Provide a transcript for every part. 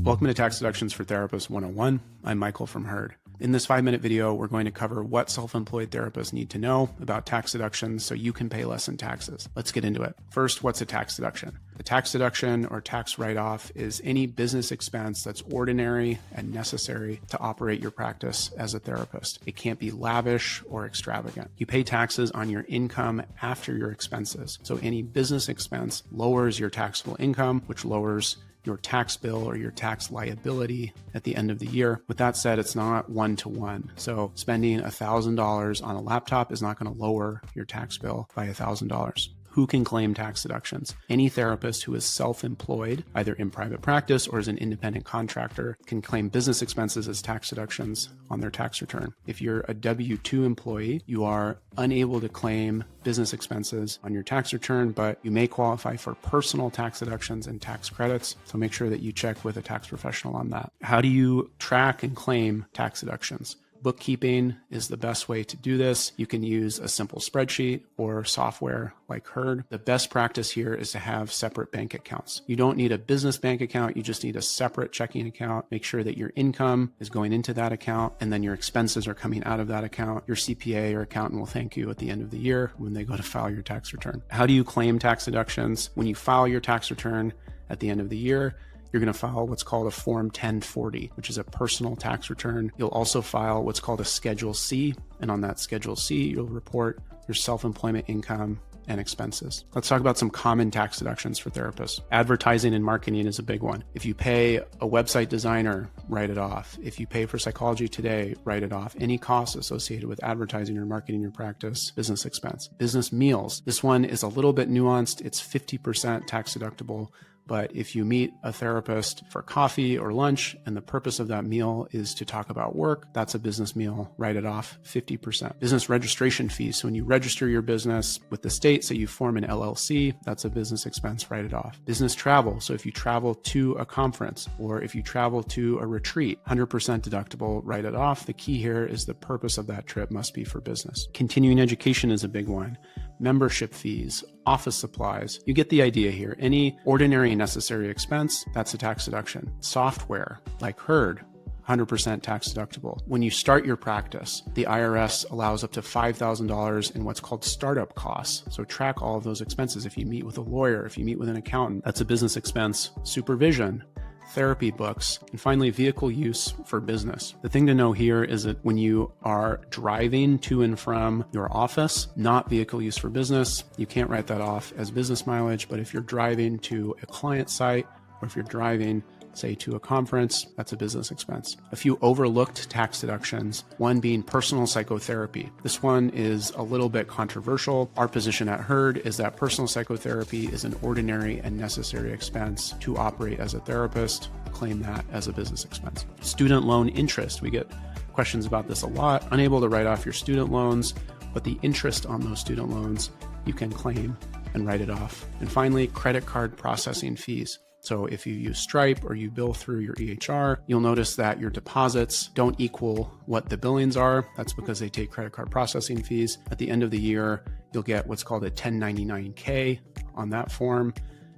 Welcome to Tax Deductions for Therapists 101. I'm Michael from Herd. In this 5-minute video, we're going to cover what self-employed therapists need to know about tax deductions so you can pay less in taxes. Let's get into it. First, what's a tax deduction? A tax deduction or tax write-off is any business expense that's ordinary and necessary to operate your practice as a therapist. It can't be lavish or extravagant. You pay taxes on your income after your expenses. So any business expense lowers your taxable income, which lowers your tax bill or your tax liability at the end of the year. With that said, it's not one-to-one. So spending $1,000 on a laptop is not going to lower your tax bill by $1,000. Who can claim tax deductions? Any therapist who is self-employed, either in private practice or as an independent contractor, can claim business expenses as tax deductions on their tax return. If you're a W-2 employee, you are unable to claim business expenses on your tax return, but you may qualify for personal tax deductions and tax credits. So make sure that you check with a tax professional on that. How do you track and claim tax deductions? Bookkeeping is the best way to do this. You can use a simple spreadsheet or software like Herd. The best practice here is to have separate bank accounts. You don't need a business bank account. You just need a separate checking account. Make sure that your income is going into that account and then your expenses are coming out of that account. Your CPA or accountant will thank you at the end of the year when they go to file your tax return. How do you claim tax deductions? When you file your tax return at the end of the year, you're going to file what's called a Form 1040, which is a personal tax return. You'll also file what's called a Schedule C, and on that Schedule C, you'll report your self-employment income and expenses. Let's talk about some common tax deductions for therapists. Advertising and marketing is a big one. If you pay a website designer, write it off. If you pay for Psychology Today, write it off. Any costs associated with advertising or marketing your practice, business expense. Business meals. This one is a little bit nuanced. It's 50% tax deductible. But if you meet a therapist for coffee or lunch and the purpose of that meal is to talk about work, that's a business meal, write it off 50%. Business registration fees. So when you register your business with the state, so you form an LLC, that's a business expense, write it off. Business travel. So if you travel to a conference or if you travel to a retreat, 100% deductible, write it off. The key here is the purpose of that trip must be for business. Continuing education is a big one. Membership fees, office supplies. You get the idea here. Any ordinary and necessary expense, that's a tax deduction. Software, like Herd, 100% tax deductible. When you start your practice, the IRS allows up to $5,000 in what's called startup costs. So track all of those expenses. If you meet with a lawyer, if you meet with an accountant, that's a business expense. Supervision, therapy books, and finally, vehicle use for business. The thing to know here is that when you are driving to and from your office, not vehicle use for business, you can't write that off as business mileage. But if you're driving to a client site, or if you're driving, say, to a conference, that's a business expense. A few overlooked tax deductions, one being personal psychotherapy. This one is a little bit controversial. Our position at Herd is that personal psychotherapy is an ordinary and necessary expense to operate as a therapist. Claim that as a business expense. Student loan interest. We get questions about this a lot. Unable to write off your student loans, but the interest on those student loans you can claim and write it off. And finally, credit card processing fees. So if you use Stripe or you bill through your EHR, you'll notice that your deposits don't equal what the billings are. That's because they take credit card processing fees. At the end of the year, you'll get what's called a 1099-K on that form.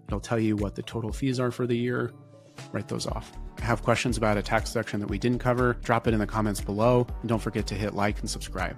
It'll tell you what the total fees are for the year. Write those off. Have questions about a tax deduction that we didn't cover? Drop it in the comments below. And don't forget to hit like and subscribe.